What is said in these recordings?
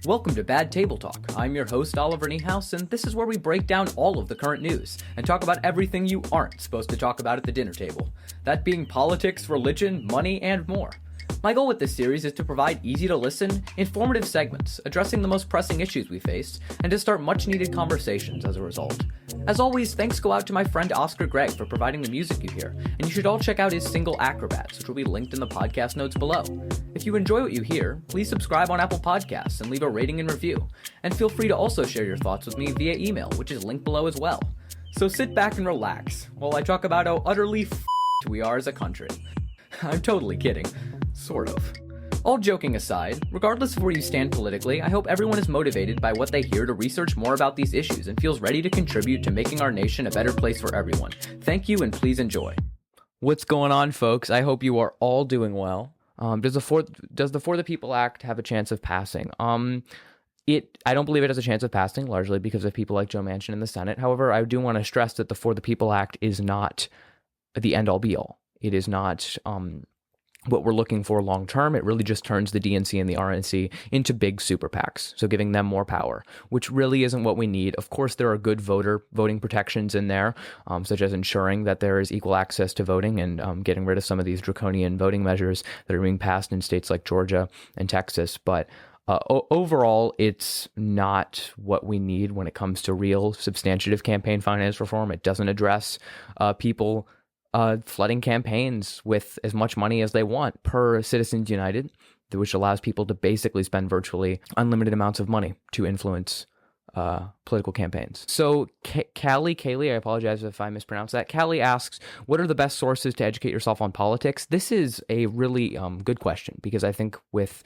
Welcome to Bad Table Talk. I'm your host, Oliver Niehaus, and this is where we break down all of the current news and talk about everything you aren't supposed to talk about at the dinner table. That being politics, religion, money, and more. My goal with this series is to provide easy-to-listen, informative segments addressing the most pressing issues we face, and to start much-needed conversations as a result. As always, thanks go out to my friend Oscar Gregg for providing the music you hear, and you should all check out his single Acrobats, which will be linked in the podcast notes below. If you enjoy what you hear, please subscribe on Apple Podcasts and leave a rating and review, and feel free to also share your thoughts with me via email, which is linked below as well. So sit back and relax while I talk about how utterly f***ed we are as a country. I'm totally kidding. Sort of. All joking aside, regardless of where you stand politically, I hope everyone is motivated by what they hear to research more about these issues and feels ready to contribute to making our nation a better place for everyone. Thank you and please enjoy. What's going on, folks? I hope you are all doing well. Does the For the People Act have a chance of passing? I don't believe it has a chance of passing, largely because of people like Joe Manchin in the Senate. However, I do want to stress that the For the People Act is not the end-all be-all. It is not what we're looking for long term. It really just turns the DNC and the RNC into big super PACs, so giving them more power, which really isn't what we need. Of course, there are good voting protections in there, such as ensuring that there is equal access to voting and getting rid of some of these draconian voting measures that are being passed in states like Georgia and Texas. But overall, it's not what we need when it comes to real substantive campaign finance reform. It doesn't address people flooding campaigns with as much money as they want per Citizens United, which allows people to basically spend virtually unlimited amounts of money to influence political campaigns. So Callie, I apologize if I mispronounced that. Callie asks, what are the best sources to educate yourself on politics? This is a really good question, because I think with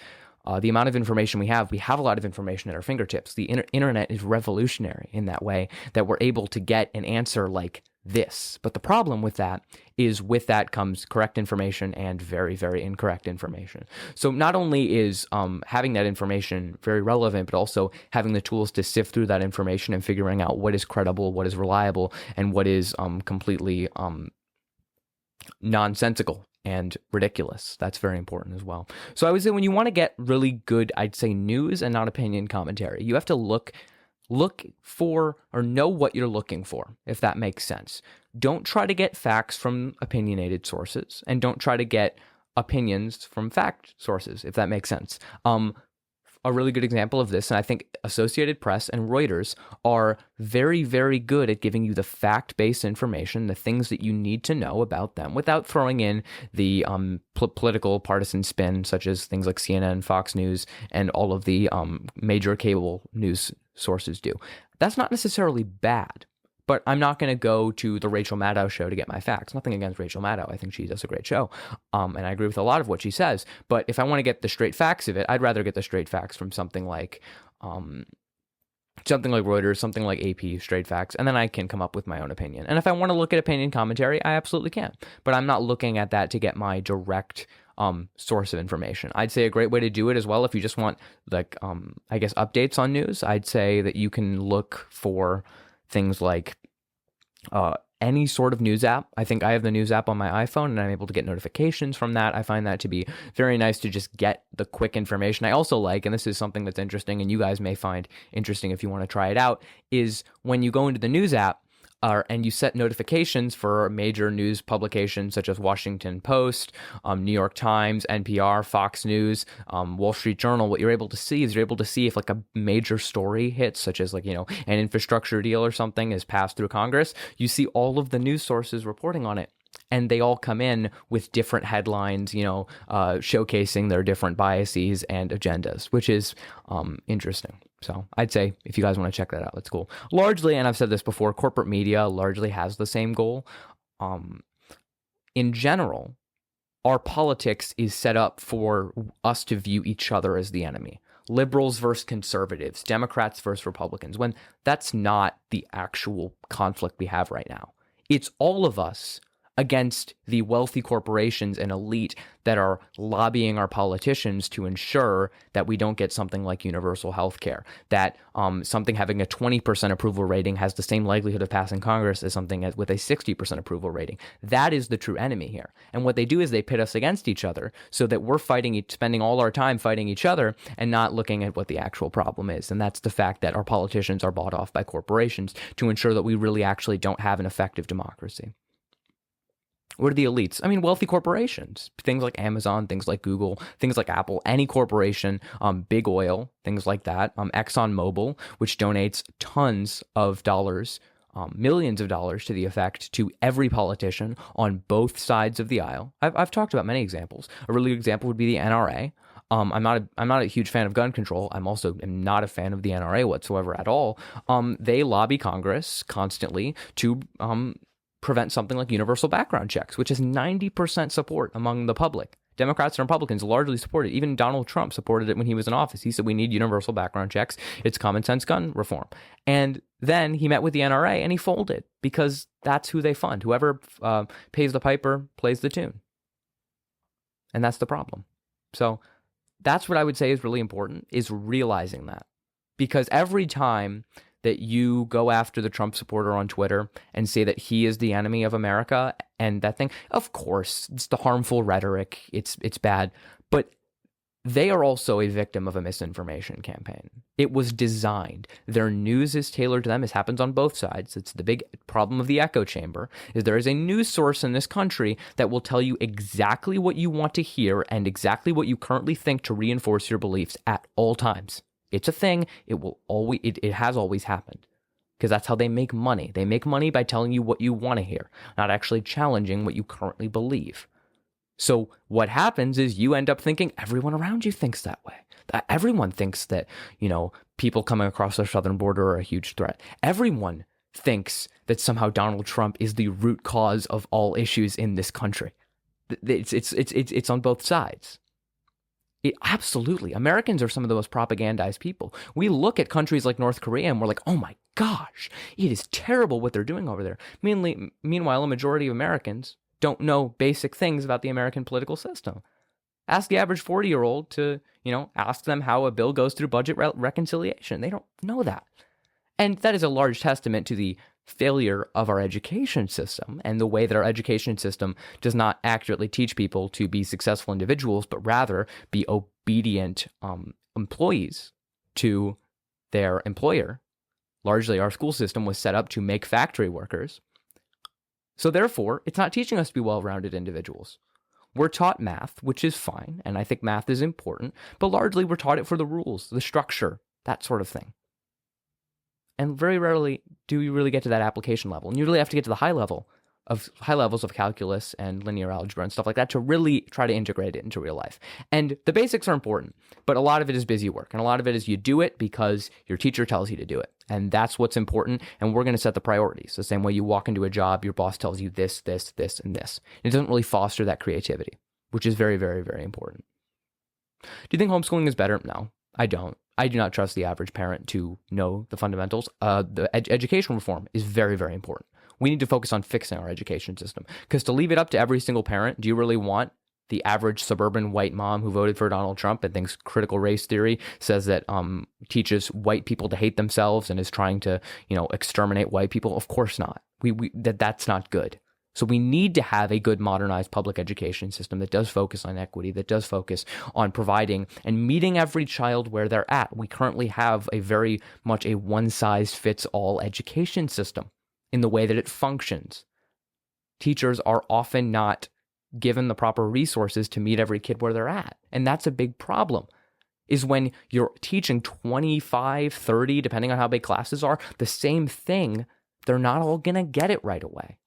the amount of information we have a lot of information at our fingertips. The internet is revolutionary in that way, that we're able to get an answer like this. But the problem with that is with that comes correct information and very, very incorrect information. So not only is having that information very relevant, but also having the tools to sift through that information and figuring out what is credible, what is reliable, and what is completely nonsensical and ridiculous. That's very important as well. So I would say when you want to get really good, I'd say news and not opinion commentary, you have to look for or know what you're looking for, if that makes sense. Don't try to get facts from opinionated sources, and don't try to get opinions from fact sources, if that makes sense. A really good example of this, and I think Associated Press and Reuters are very, very good at giving you the fact-based information, the things that you need to know about them, without throwing in the political partisan spin, such as things like CNN, Fox News, and all of the major cable news sources do. That's not necessarily bad, but I'm not going to go to the Rachel Maddow show to get my facts. Nothing against Rachel Maddow. I think she does a great show. And I agree with a lot of what she says. But if I want to get the straight facts of it, I'd rather get the straight facts from something like Reuters, something like AP, straight facts, and then I can come up with my own opinion. And if I want to look at opinion commentary, I absolutely can. But I'm not looking at that to get my direct source of information. I'd say a great way to do it as well, if you just want updates on news, I'd say that you can look for things like any sort of news app. I think I have the news app on my iPhone, and I'm able to get notifications from that. I find that to be very nice to just get the quick information. I also like, and this is something that's interesting, and you guys may find interesting if you want to try it out, is when you go into the news app, and you set notifications for major news publications such as Washington Post, New York Times, NPR, Fox News, Wall Street Journal. What you're able to see is you're able to see if like a major story hits, such as an infrastructure deal or something is passed through Congress. You see all of the news sources reporting on it. And they all come in with different headlines, showcasing their different biases and agendas, which is interesting. So I'd say if you guys want to check that out, that's cool. Largely, and I've said this before, corporate media largely has the same goal. In general, our politics is set up for us to view each other as the enemy. Liberals versus conservatives, Democrats versus Republicans, when that's not the actual conflict we have right now. It's all of us against the wealthy corporations and elite that are lobbying our politicians to ensure that we don't get something like universal health care, that something having a 20% approval rating has the same likelihood of passing Congress as something with a 60% approval rating. That is the true enemy here. And what they do is they pit us against each other so that we're spending all our time fighting each other and not looking at what the actual problem is. And that's the fact that our politicians are bought off by corporations to ensure that we really actually don't have an effective democracy. What are the elites? I mean, wealthy corporations, things like Amazon, things like Google, things like Apple, any corporation, big oil, things like that, ExxonMobil, which donates tons of dollars, millions of dollars to the effect to every politician on both sides of the aisle. I've talked about many examples. A really good example would be the NRA. I'm not a huge fan of gun control. I'm also not a fan of the NRA whatsoever at all. They lobby Congress constantly to prevent something like universal background checks, which has 90% support among the public. Democrats and Republicans largely support it. Even Donald Trump supported it when he was in office. He said we need universal background checks. It's common sense gun reform. And then he met with the NRA and he folded because that's who they fund. Whoever pays the piper plays the tune. And that's the problem. So that's what I would say is really important, is realizing that. Because every time that you go after the Trump supporter on Twitter and say that he is the enemy of America and that thing, of course, it's the harmful rhetoric, it's bad, but they are also a victim of a misinformation campaign. It was designed. Their news is tailored to them. It happens on both sides. It's the big problem of the echo chamber, is there is a news source in this country that will tell you exactly what you want to hear and exactly what you currently think to reinforce your beliefs at all times. It's a thing. It has always happened, because that's how they make money. They make money by telling you what you want to hear, not actually challenging what you currently believe. So what happens is you end up thinking everyone around you thinks that way. That everyone thinks that, people coming across the southern border are a huge threat. Everyone thinks that somehow Donald Trump is the root cause of all issues in this country. It's on both sides. Absolutely. Americans are some of the most propagandized people. We look at countries like North Korea and we're like, oh my gosh, it is terrible what they're doing over there. Meanwhile, a majority of Americans don't know basic things about the American political system. Ask the average 40-year-old to, ask them how a bill goes through budget reconciliation. They don't know that. And that is a large testament to the failure of our education system and the way that our education system does not accurately teach people to be successful individuals, but rather be obedient employees to their employer. Largely, our school system was set up to make factory workers. So therefore, it's not teaching us to be well-rounded individuals. We're taught math, which is fine, and I think math is important, but largely we're taught it for the rules, the structure, that sort of thing. And very rarely do you really get to that application level. And you really have to get to the high levels of calculus and linear algebra and stuff like that to really try to integrate it into real life. And the basics are important, but a lot of it is busy work. And a lot of it is you do it because your teacher tells you to do it. And that's what's important. And we're going to set the priorities. The same way you walk into a job, your boss tells you this, this, this, and this. It doesn't really foster that creativity, which is very, very, very important. Do you think homeschooling is better? No, I don't. I do not trust the average parent to know the fundamentals. The education reform is very, very important. We need to focus on fixing our education system, because to leave it up to every single parent, do you really want the average suburban white mom who voted for Donald Trump and thinks critical race theory says that teaches white people to hate themselves and is trying to, exterminate white people? Of course not. That's not good. So we need to have a good modernized public education system that does focus on equity, that does focus on providing and meeting every child where they're at. We currently have a very much a one-size-fits-all education system in the way that it functions. Teachers are often not given the proper resources to meet every kid where they're at. And that's a big problem, is when you're teaching 25, 30, depending on how big classes are, the same thing, they're not all going to get it right away.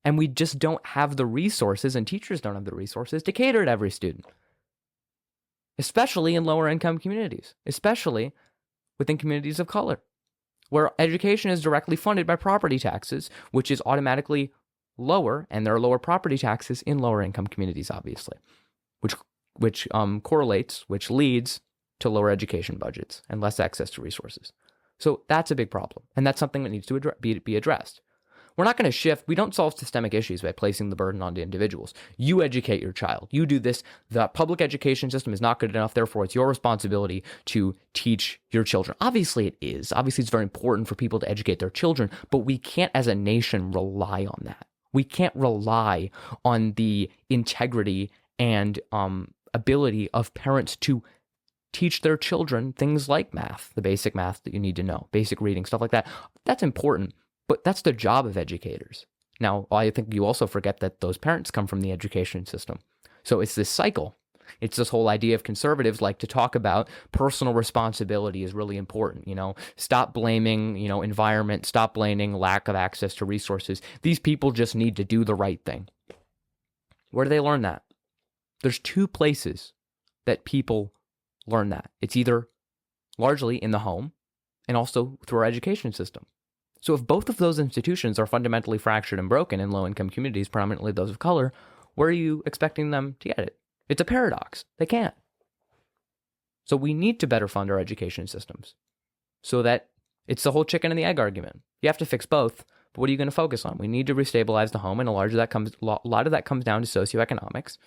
And we just don't have the resources, and teachers don't have the resources to cater to every student, especially in lower income communities, especially within communities of color, where education is directly funded by property taxes, which is automatically lower, and there are lower property taxes in lower income communities, obviously, which correlates, which leads to lower education budgets and less access to resources. So that's a big problem, and that's something that needs to be addressed. We're not going to shift. We don't solve systemic issues by placing the burden onto individuals. You educate your child. You do this. The public education system is not good enough. Therefore, it's your responsibility to teach your children. Obviously, it is. Obviously, it's very important for people to educate their children, but we can't as a nation rely on that. We can't rely on the integrity and ability of parents to teach their children things like math, the basic math that you need to know, basic reading, stuff like that. That's important, but that's the job of educators. Now, I think you also forget that those parents come from the education system. So it's this cycle. It's this whole idea of conservatives like to talk about personal responsibility is really important. Stop blaming, environment, stop blaming lack of access to resources. These people just need to do the right thing. Where do they learn that? There's two places that people learn that. It's either largely in the home and also through our education system. So if both of those institutions are fundamentally fractured and broken in low-income communities, predominantly those of color, where are you expecting them to get it? It's a paradox. They can't. So we need to better fund our education systems so that it's the whole chicken and the egg argument. You have to fix both, but what are you going to focus on? We need to restabilize the home, and a lot of that comes down to socioeconomics.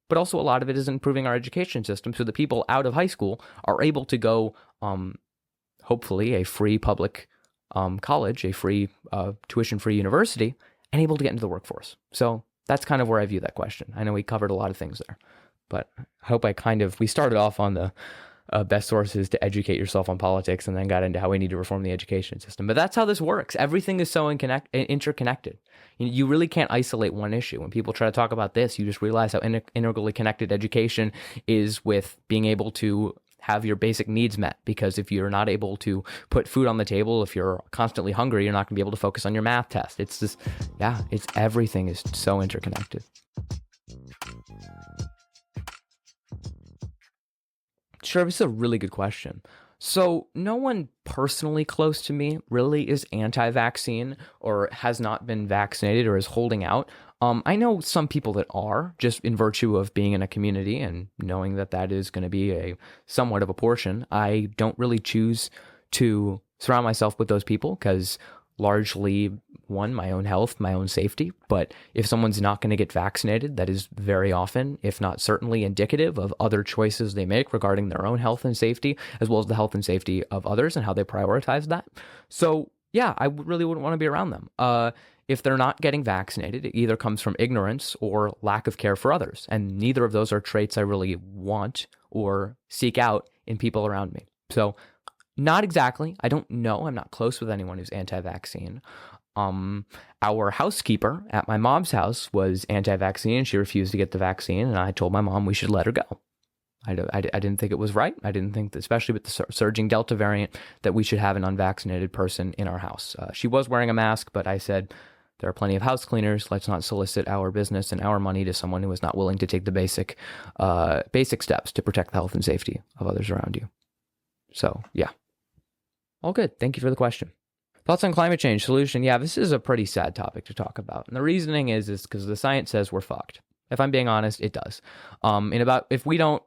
But also a lot of it is improving our education system so that people out of high school are able to go, hopefully, a free public college, a free tuition-free university, and able to get into the workforce. So that's kind of where I view that question. I know we covered a lot of things there, but I hope we started off on the best sources to educate yourself on politics and then got into how we need to reform the education system. But that's how this works. Everything is so interconnected. You really can't isolate one issue. When people try to talk about this, you just realize how integrally connected education is with being able to have your basic needs met. Because if you're not able to put food on the table, if you're constantly hungry, you're not going to be able to focus on your math test. It's just, everything is so interconnected. Sure, this is a really good question. So no one personally close to me really is anti-vaccine or has not been vaccinated or is holding out. I know some people that are, just in virtue of being in a community and knowing that that is going to be a somewhat of a portion. I don't really choose to surround myself with those people because largely, one, my own health, my own safety. But if someone's not going to get vaccinated, that is very often, if not certainly, indicative of other choices they make regarding their own health and safety, as well as the health and safety of others and how they prioritize that. So yeah, I really wouldn't want to be around them. If they're not getting vaccinated, it either comes from ignorance or lack of care for others. And neither of those are traits I really want or seek out in people around me. So not exactly. I don't know. I'm not close with anyone who's anti-vaccine. Our housekeeper at my mom's house was anti-vaccine. She refused to get the vaccine, and I told my mom we should let her go. I didn't think it was right. I didn't think that, especially with the surging Delta variant, that we should have an unvaccinated person in our house. She was wearing a mask, but I said, there are plenty of house cleaners. Let's not solicit our business and our money to someone who is not willing to take the basic steps to protect the health and safety of others around you. So, yeah. All good. Thank you for the question. Thoughts on climate change solution? Yeah, this is a pretty sad topic to talk about. And the reasoning is because the science says we're fucked. If I'm being honest, it does. If we don't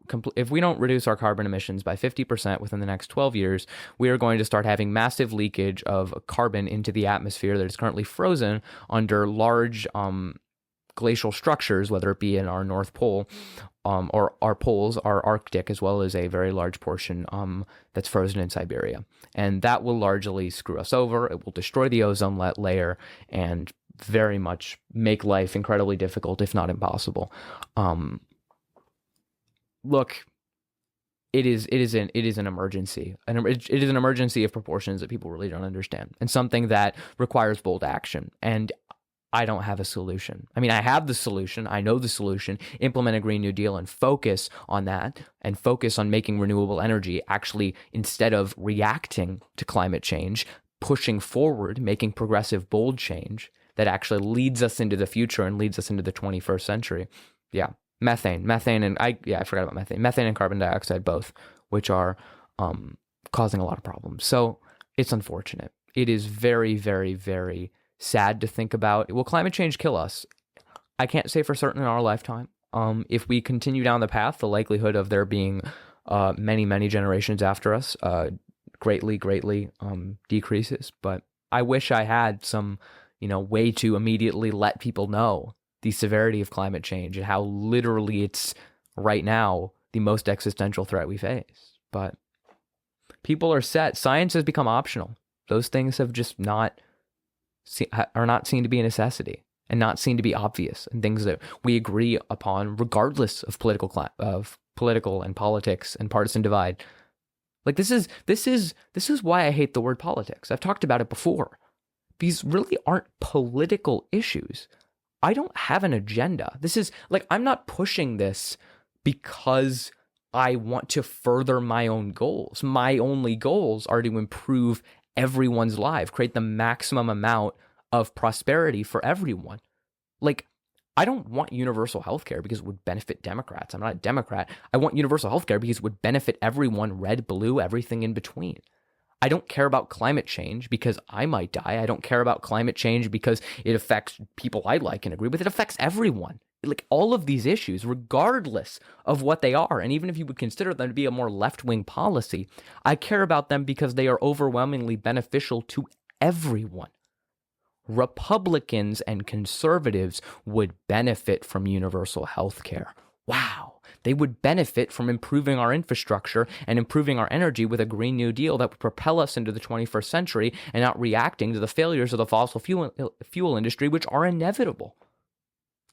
reduce our carbon emissions by 50% within the next 12 years, we are going to start having massive leakage of carbon into the atmosphere that is currently frozen under large glacial structures, whether it be in our North Pole or our poles, our Arctic, as well as a very large portion that's frozen in Siberia. And that will largely screw us over. It will destroy the ozone layer and very much make life incredibly difficult, if not impossible. Look, it is an emergency. It is an emergency of proportions that people really don't understand, and something that requires bold action. And I don't have a solution. I mean, I have the solution. I know the solution. Implement a Green New Deal and focus on that, and focus on making renewable energy actually, instead of reacting to climate change, pushing forward, making progressive, bold change that actually leads us into the future and leads us into the 21st century. Yeah. Methane, and I forgot about methane. Methane and carbon dioxide, both, which are causing a lot of problems. So it's unfortunate. It is very, very, very sad to think about. Will climate change kill us? I can't say for certain in our lifetime. If we continue down the path, the likelihood of there being many, many generations after us greatly decreases. But I wish I had some, way to immediately let people know the severity of climate change and how literally it's right now the most existential threat we face. But people are set. Science has become optional. Those things have just are not seen to be a necessity and not seen to be obvious, and things that we agree upon regardless of political and politics and partisan divide. Like this is why I hate the word politics. I've talked about it before. These really aren't political issues. I don't have an agenda. This is like, I'm not pushing this because I want to further my own goals. My only goals are to improve everyone's life, create the maximum amount of prosperity for everyone. Like, I don't want universal healthcare because it would benefit Democrats. I'm not a Democrat. I want universal healthcare because it would benefit everyone, red, blue, everything in between. I don't care about climate change because I might die. I don't care about climate change because it affects people I like and agree with. It affects everyone. Like, all of these issues, regardless of what they are, and even if you would consider them to be a more left-wing policy, I care about them because they are overwhelmingly beneficial to everyone. Republicans and conservatives would benefit from universal health care. Wow. They would benefit from improving our infrastructure and improving our energy with a Green New Deal that would propel us into the 21st century and not reacting to the failures of the fossil fuel industry, which are inevitable.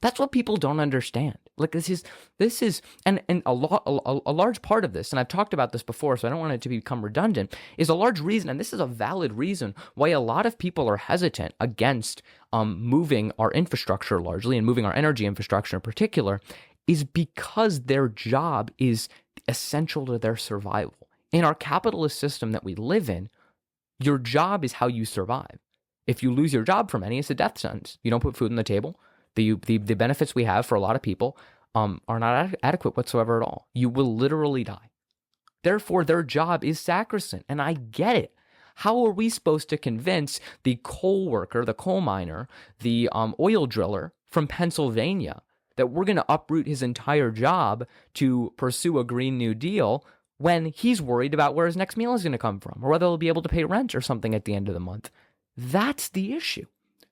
That's what people don't understand. Like, this is, and a large part of this, and I've talked about this before, so I don't want it to become redundant, is a large reason, and this is a valid reason why a lot of people are hesitant against moving our infrastructure largely, and moving our energy infrastructure in particular, is because their job is essential to their survival. In our capitalist system that we live in, your job is how you survive. If you lose your job for many, it's a death sentence. You don't put food on the table. The benefits we have for a lot of people are not adequate whatsoever at all. You will literally die. Therefore, their job is sacrosanct, and I get it. How are we supposed to convince the coal worker, the coal miner, the oil driller from Pennsylvania that we're going to uproot his entire job to pursue a Green New Deal when he's worried about where his next meal is going to come from, or whether he'll be able to pay rent or something at the end of the month? That's the issue.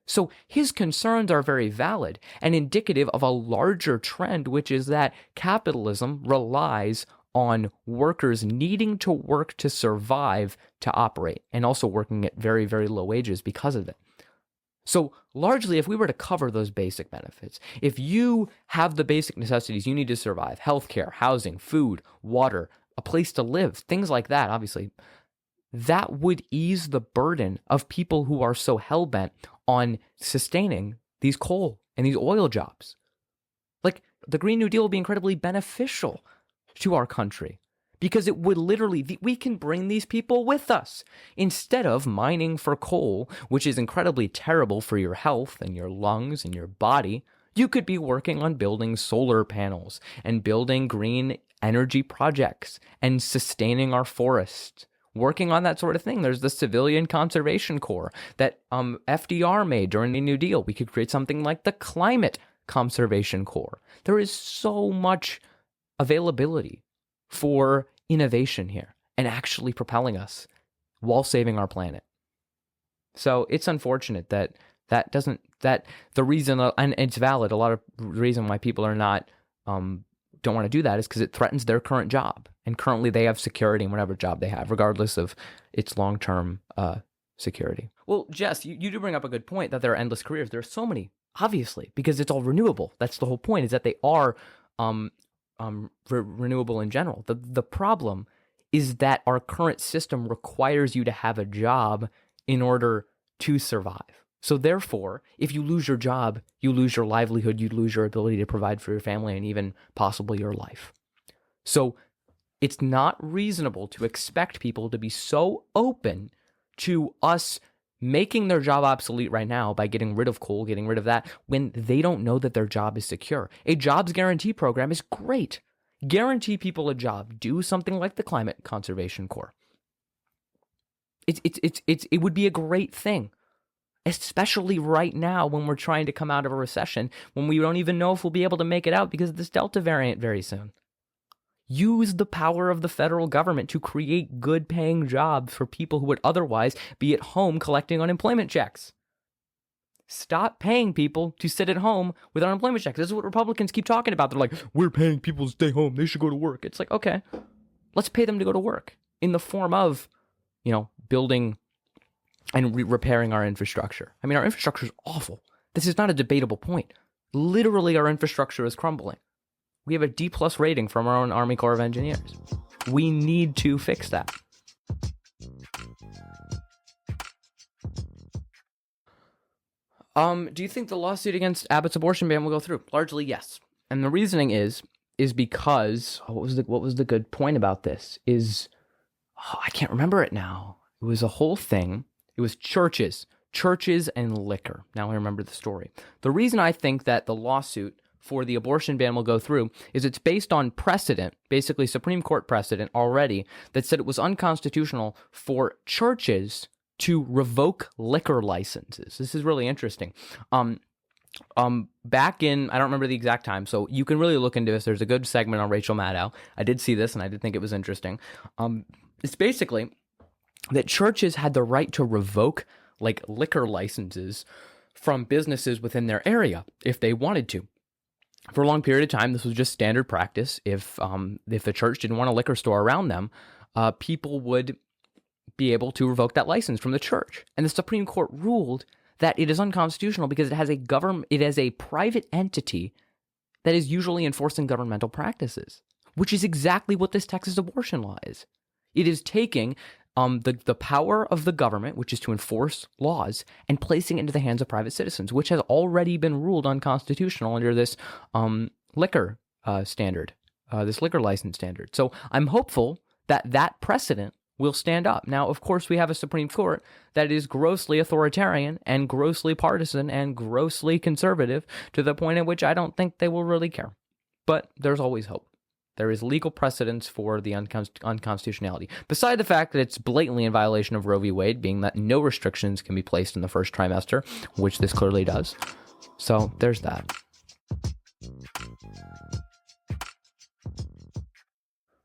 So his concerns are very valid and indicative of a larger trend, which is that capitalism relies on workers needing to work to survive to operate, and also working at very, very low wages because of it. So largely, if we were to cover those basic benefits, if you have the basic necessities you need to survive, healthcare, housing, food, water, a place to live, things like that, obviously, that would ease the burden of people who are so hell-bent on sustaining these coal and these oil jobs. Like, the Green New Deal will be incredibly beneficial to our country because it would literally, we can bring these people with us. Instead of mining for coal, which is incredibly terrible for your health and your lungs and your body, you could be working on building solar panels and building green energy projects and sustaining our forests. Working on that sort of thing. There's the Civilian Conservation Corps that FDR made during the New Deal. We could create something like the Climate Conservation Corps. There is so much availability for innovation here and actually propelling us while saving our planet. So it's unfortunate that the reason, and it's valid, a lot of reason why people are not don't want to do that is because it threatens their current job. And currently they have security in whatever job they have, regardless of its long-term security. Well, Jess, you do bring up a good point that there are endless careers. There are so many, obviously, because it's all renewable. That's the whole point, is that they are renewable in general. The problem is that our current system requires you to have a job in order to survive. So therefore, if you lose your job, you lose your livelihood, you lose your ability to provide for your family and even possibly your life. So it's not reasonable to expect people to be so open to us making their job obsolete right now by getting rid of coal, getting rid of that, when they don't know that their job is secure. A jobs guarantee program is great. Guarantee people a job. Do something like the Climate Conservation Corps. It would be a great thing. Especially right now when we're trying to come out of a recession, when we don't even know if we'll be able to make it out because of this Delta variant very soon. Use the power of the federal government to create good-paying jobs for people who would otherwise be at home collecting unemployment checks. Stop paying people to sit at home with unemployment checks. This is what Republicans keep talking about. They're like, we're paying people to stay home. They should go to work. It's like, okay, let's pay them to go to work in the form of, building and repairing our infrastructure. I mean, our infrastructure is awful. This is not a debatable point. Literally, our infrastructure is crumbling. We have a D+ rating from our own Army Corps of Engineers. We need to fix that. Do you think the lawsuit against Abbott's abortion ban will go through? Largely, yes. And the reasoning is because what was the good point about this? I can't remember it now. It was a whole thing. It was churches and liquor. Now I remember the story. The reason I think that the lawsuit for the abortion ban will go through is it's based on precedent, basically Supreme Court precedent already, that said it was unconstitutional for churches to revoke liquor licenses. This is really interesting. Back in, I don't remember the exact time, so you can really look into this. There's a good segment on Rachel Maddow. I did see this, and I did think it was interesting. It's basically that churches had the right to revoke liquor licenses from businesses within their area if they wanted to. For a long period of time, this was just standard practice. If the church didn't want a liquor store around them, people would be able to revoke that license from the church. And the Supreme Court ruled that it is unconstitutional because it has a private entity that is usually enforcing governmental practices, which is exactly what this Texas abortion law is. It is taking the power of the government, which is to enforce laws, and placing it into the hands of private citizens, which has already been ruled unconstitutional under this liquor standard, this liquor license standard. So I'm hopeful that precedent will stand up. Now, of course, we have a Supreme Court that is grossly authoritarian and grossly partisan and grossly conservative to the point at which I don't think they will really care. But there's always hope. There is legal precedence for the unconstitutionality. Beside the fact that it's blatantly in violation of Roe v. Wade, being that no restrictions can be placed in the first trimester, which this clearly does. So there's that.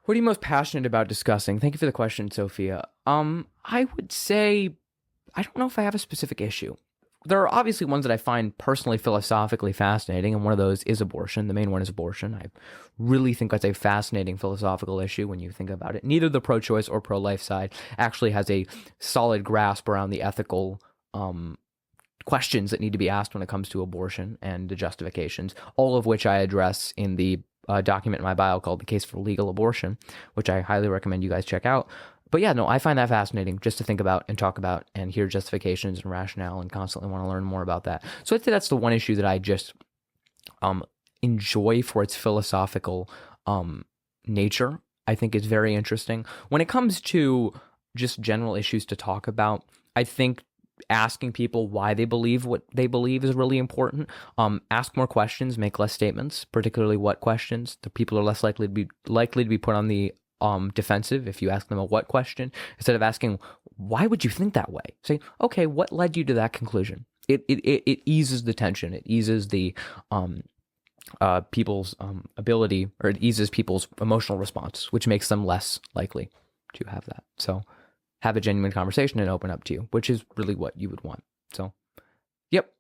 What are you most passionate about discussing? Thank you for the question, Sophia. I would say, I don't know if I have a specific issue. There are obviously ones that I find personally philosophically fascinating, and one of those is abortion. The main one is abortion. I really think that's a fascinating philosophical issue when you think about it. Neither the pro-choice or pro-life side actually has a solid grasp around the ethical questions that need to be asked when it comes to abortion and the justifications, all of which I address in the document in my bio called The Case for Legal Abortion, which I highly recommend you guys check out. But yeah, no, I find that fascinating just to think about and talk about and hear justifications and rationale and constantly want to learn more about that. So I'd say that's the one issue that I just enjoy for its philosophical nature. I think it's very interesting. When it comes to just general issues to talk about, I think asking people why they believe what they believe is really important. Ask more questions, make less statements, particularly what questions. The people are less likely to be put on the defensive if you ask them a what question, instead of asking, why would you think that way? Say, okay, what led you to that conclusion? It eases the tension. It eases the people's ability, or it eases people's emotional response, which makes them less likely to have that. So have a genuine conversation and open up to you, which is really what you would want. So, yep,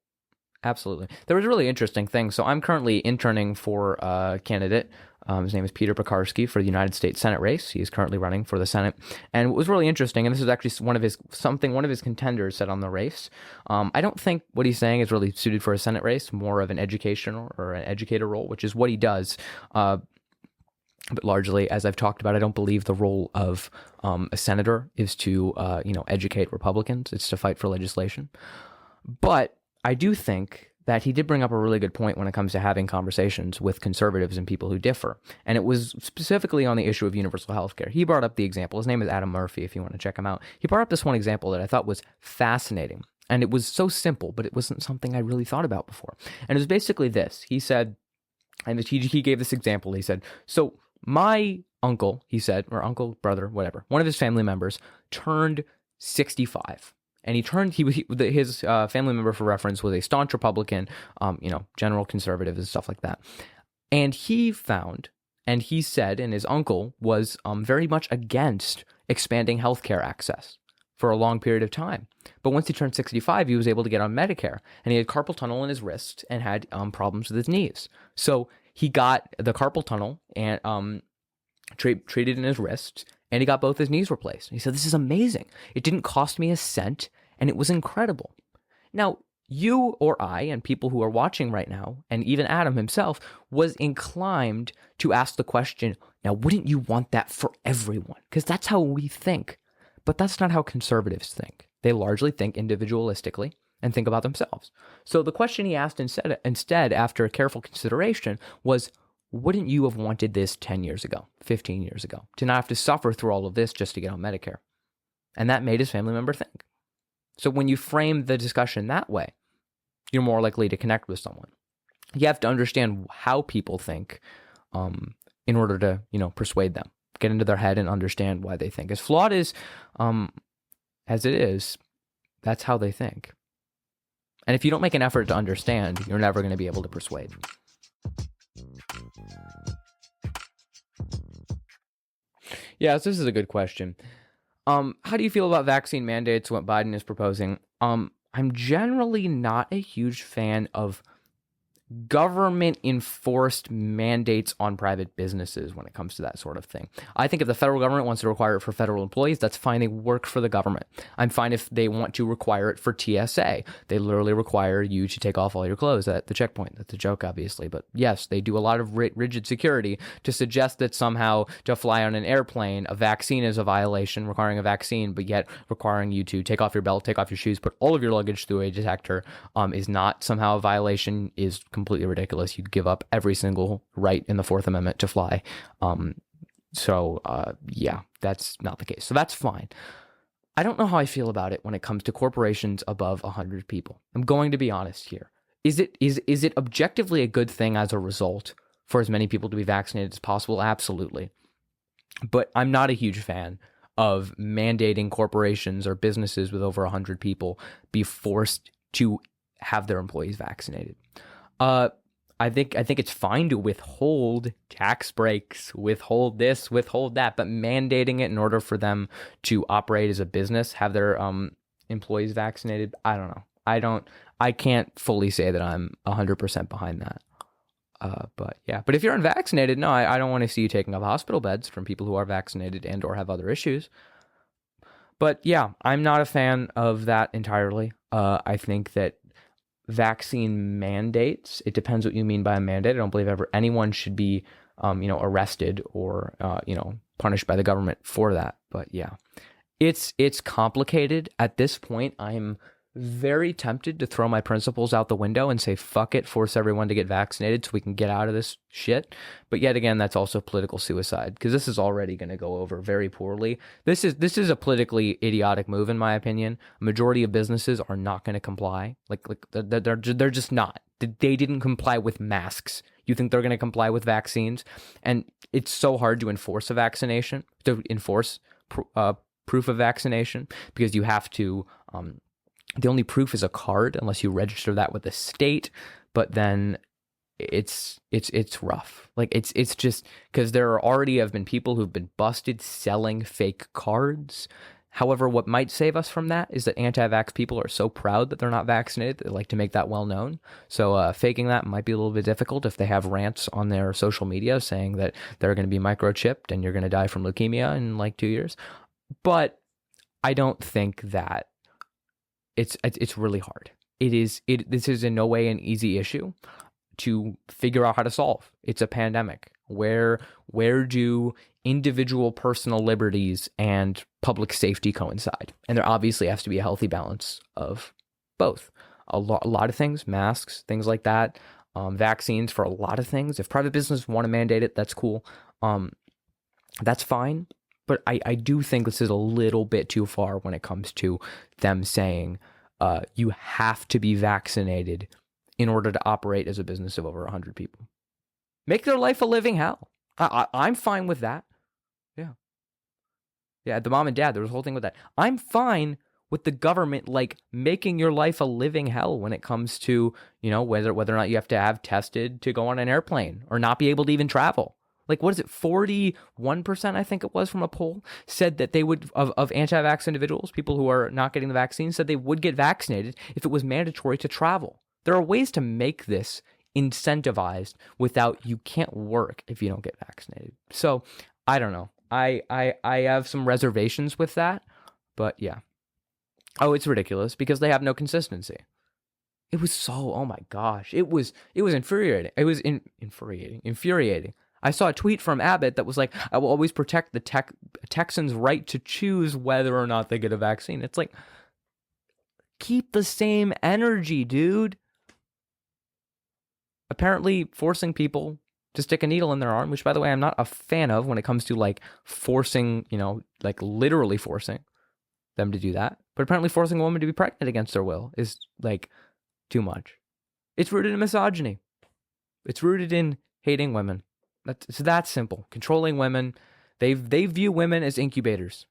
absolutely. There was a really interesting thing. So I'm currently interning for a candidate. His name is Peter Picarski for the United States Senate race. He is currently running for the Senate. And what was really interesting, and this is actually one of his contenders said on the race. I don't think what he's saying is really suited for a Senate race, more of an educational or an educator role, which is what he does. But largely, as I've talked about, I don't believe the role of a senator is to, educate Republicans. It's to fight for legislation. But I do think that he did bring up a really good point when it comes to having conversations with conservatives and people who differ. And it was specifically on the issue of universal health care. He brought up the example. His name is Adam Murphy, if you want to check him out. He brought up this one example that I thought was fascinating. And it was so simple, but it wasn't something I really thought about before. And it was basically this. He said, and he gave this example. He said, so my uncle, he said, or uncle, brother, whatever, one of his family members turned 65. And his family member, for reference, was a staunch Republican, general conservative and stuff like that. And he said, and his uncle was very much against expanding healthcare access. for a long period of time. But once he turned 65, he was able to get on Medicare, and he had carpal tunnel in his wrist and had problems with his knees. So he got the carpal tunnel and treated in his wrist, and he got both his knees replaced. And he said, "This is amazing. It didn't cost me a cent, and it was incredible." Now, you or I and people who are watching right now, and even Adam himself, was inclined to ask the question, now, wouldn't you want that for everyone? Because that's how we think. But that's not how conservatives think. They largely think individualistically and think about themselves. So the question he asked instead, after careful consideration, was, wouldn't you have wanted this 10 years ago, 15 years ago, to not have to suffer through all of this just to get on Medicare? And that made his family member think. So when you frame the discussion that way, you're more likely to connect with someone. You have to understand how people think in order to, persuade them, get into their head and understand why they think. As flawed as it is, that's how they think. And if you don't make an effort to understand, you're never going to be able to persuade. Yeah, so this is a good question. How do you feel about vaccine mandates, what Biden is proposing? I'm generally not a huge fan of government-enforced mandates on private businesses when it comes to that sort of thing. I think if the federal government wants to require it for federal employees, that's fine. They work for the government. I'm fine if they want to require it for TSA. They literally require you to take off all your clothes at the checkpoint. That's a joke, obviously. But yes, they do a lot of rigid security to suggest that somehow to fly on an airplane, a vaccine is a violation, requiring a vaccine, but yet requiring you to take off your belt, take off your shoes, put all of your luggage through a detector is not somehow a violation, is completely ridiculous. You'd give up every single right in the Fourth Amendment to fly. Yeah, that's not the case. So that's fine. I don't know how I feel about it when it comes to corporations above 100 people. I'm going to be honest here. Is it objectively a good thing as a result for as many people to be vaccinated as possible? Absolutely. But I'm not a huge fan of mandating corporations or businesses with over 100 people be forced to have their employees vaccinated. I think it's fine to withhold tax breaks, withhold this, withhold that, but mandating it in order for them to operate as a business, have their employees vaccinated, I don't know. I can't fully say that I'm 100% behind that. But if you're unvaccinated, no, I don't want to see you taking up hospital beds from people who are vaccinated and or have other issues. But yeah, I'm not a fan of that entirely. I think that vaccine mandates, it depends what you mean by a mandate. I don't believe anyone should be, arrested or, punished by the government for that. But yeah, it's complicated. At this point, I'm very tempted to throw my principles out the window and say, fuck it, force everyone to get vaccinated so we can get out of this shit. But yet again, that's also political suicide, because this is already going to go over very poorly. This is a politically idiotic move, in my opinion. A majority of businesses are not going to comply. Like they're just not. They didn't comply with masks. You think they're going to comply with vaccines? And it's so hard to enforce a vaccination, to enforce proof of vaccination, because you have to... the only proof is a card unless you register that with the state, but then it's rough. Like it's just because there already have been people who've been busted selling fake cards. However, what might save us from that is that anti-vax people are so proud that they're not vaccinated that they like to make that well known. So faking that might be a little bit difficult if they have rants on their social media saying that they're going to be microchipped and you're going to die from leukemia in like 2 years. But I don't think that it's really hard. This is in no way an easy issue to figure out how to solve. It's a pandemic. Where do individual personal liberties and public safety coincide? And there obviously has to be a healthy balance of both. A lot of things, masks, things like that, vaccines for a lot of things. If private businesses want to mandate it, that's cool. That's fine. But I do think this is a little bit too far when it comes to them saying you have to be vaccinated in order to operate as a business of over 100 people. Make their life a living hell. I'm fine with that. Yeah. Yeah, the mom and dad, there was a whole thing with that. I'm fine with the government making your life a living hell when it comes to, whether or not you have to have tested to go on an airplane or not be able to even travel. Like, what is it, 41%, I think it was, from a poll, said that they would, of anti-vax individuals, people who are not getting the vaccine, said they would get vaccinated if it was mandatory to travel. There are ways to make this incentivized without, you can't work if you don't get vaccinated. So, I don't know. I have some reservations with that, but yeah. Oh, it's ridiculous because they have no consistency. It was so, oh my gosh, it was infuriating. It was infuriating. I saw a tweet from Abbott that was like, I will always protect the Texans' right to choose whether or not they get a vaccine. It's like, keep the same energy, dude. Apparently forcing people to stick a needle in their arm, which, by the way, I'm not a fan of when it comes to like forcing, like literally forcing them to do that. But apparently forcing a woman to be pregnant against their will is like too much. It's rooted in misogyny. It's rooted in hating women. It's that simple. Controlling women. They view women as incubators.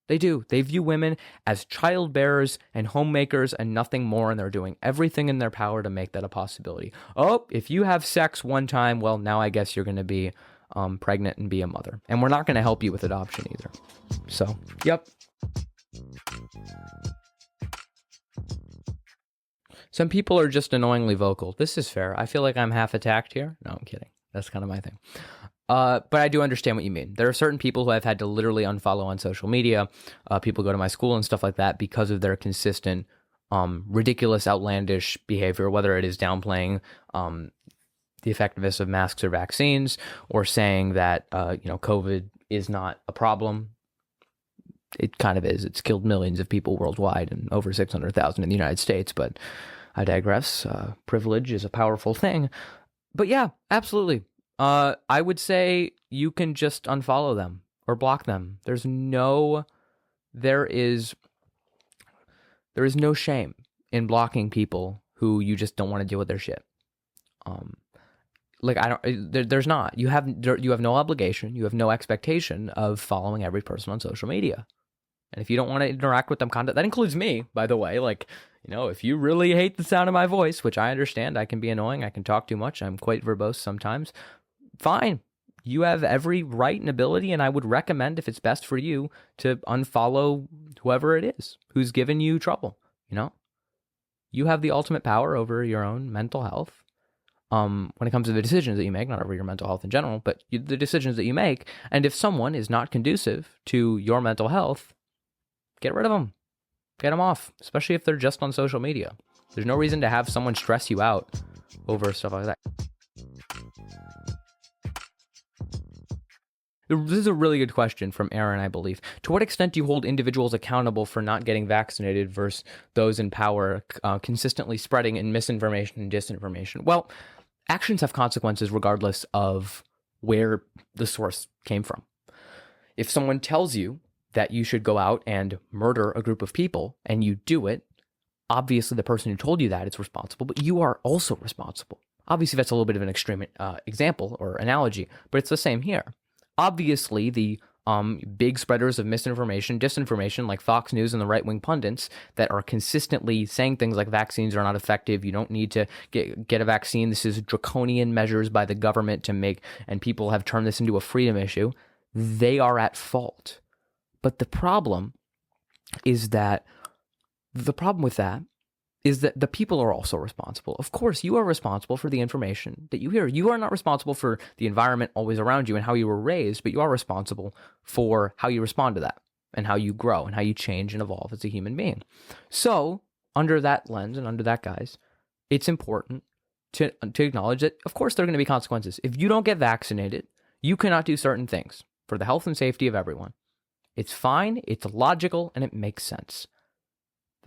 They do. They view women as child bearers and homemakers and nothing more, and they're doing everything in their power to make that a possibility. Oh, if you have sex one time, well, now I guess you're going to be pregnant and be a mother. And we're not going to help you with adoption either. So, yep. Some people are just annoyingly vocal. This is fair. I feel like I'm half attacked here. No, I'm kidding. That's kind of my thing. But I do understand what you mean. There are certain people who I've had to literally unfollow on social media. People go to my school and stuff like that because of their consistent, ridiculous, outlandish behavior, whether it is downplaying the effectiveness of masks or vaccines, or saying that, COVID is not a problem. It kind of is. It's killed millions of people worldwide and over 600,000 in the United States, but I digress. Privilege is a powerful thing. But yeah, absolutely. I would say you can just unfollow them or block them. There is no shame in blocking people who you just don't want to deal with their shit. There's not. You have no obligation. You have no expectation of following every person on social media. And if you don't want to interact with them, that includes me, by the way. Like, if you really hate the sound of my voice, which I understand, I can be annoying, I can talk too much, I'm quite verbose sometimes. Fine. You have every right and ability, and I would recommend, if it's best for you, to unfollow whoever it is who's given you trouble. You have the ultimate power over your own mental health. When it comes to the decisions that you make, not over your mental health in general, but the decisions that you make. And if someone is not conducive to your mental health, get rid of them. Get them off, especially if they're just on social media. There's no reason to have someone stress you out over stuff like that. This is a really good question from Aaron, I believe. To what extent do you hold individuals accountable for not getting vaccinated versus those in power consistently spreading in misinformation and disinformation? Well, actions have consequences regardless of where the source came from. If someone tells you that you should go out and murder a group of people and you do it, obviously the person who told you that is responsible, but you are also responsible. Obviously, that's a little bit of an extreme example or analogy, but it's the same here. Obviously, the big spreaders of misinformation, disinformation, like Fox News and the right-wing pundits that are consistently saying things like vaccines are not effective, you don't need to get a vaccine, this is draconian measures by the government to make, and people have turned this into a freedom issue, they are at fault. But the problem with that is that the people are also responsible. Of course, you are responsible for the information that you hear. You are not responsible for the environment always around you and how you were raised, but you are responsible for how you respond to that and how you grow and how you change and evolve as a human being. So, under that lens and under that guise, it's important to acknowledge that, of course, there are going to be consequences. If you don't get vaccinated, you cannot do certain things for the health and safety of everyone. It's fine, it's logical, and it makes sense.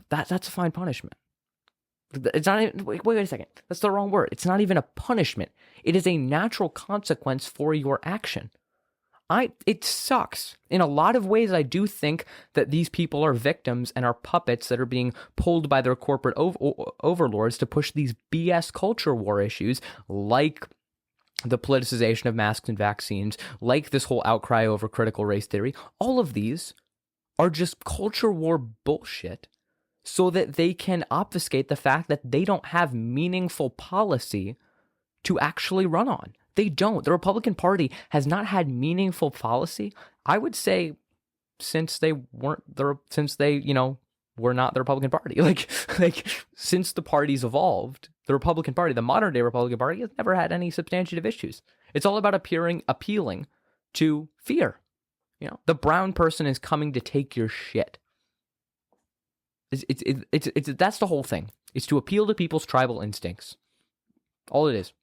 That's a fine punishment. It's not even, wait a second. That's the wrong word. It's not even a punishment. It is a natural consequence for your action. It sucks. In a lot of ways, I do think that these people are victims and are puppets that are being pulled by their corporate overlords to push these BS culture war issues, like the politicization of masks and vaccines, like this whole outcry over critical race theory. All of these are just culture war bullshit, so that they can obfuscate the fact that they don't have meaningful policy to actually run on. They don't. The Republican Party has not had meaningful policy, I would say, since they were not the Republican Party. Like since the parties evolved, the Republican Party, the modern day Republican Party, has never had any substantive issues. It's all about appealing to fear. The brown person is coming to take your shit. It's that's the whole thing. It's to appeal to people's tribal instincts. All it is.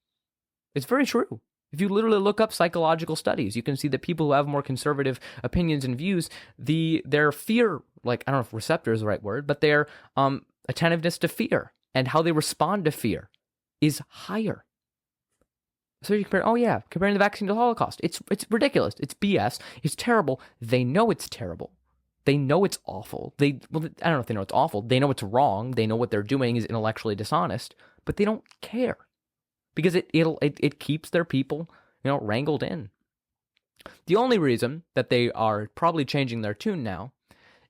It's very true. If you literally look up psychological studies, you can see that people who have more conservative opinions and views, their fear, like, I don't know if receptor is the right word, but their attentiveness to fear and how they respond to fear is higher. So you compare, comparing the vaccine to the Holocaust. It's ridiculous. It's BS. It's terrible. They know it's terrible. They know it's awful. I don't know if they know it's awful. They know it's wrong. They know what they're doing is intellectually dishonest, but they don't care because it keeps their people, wrangled in. The only reason that they are probably changing their tune now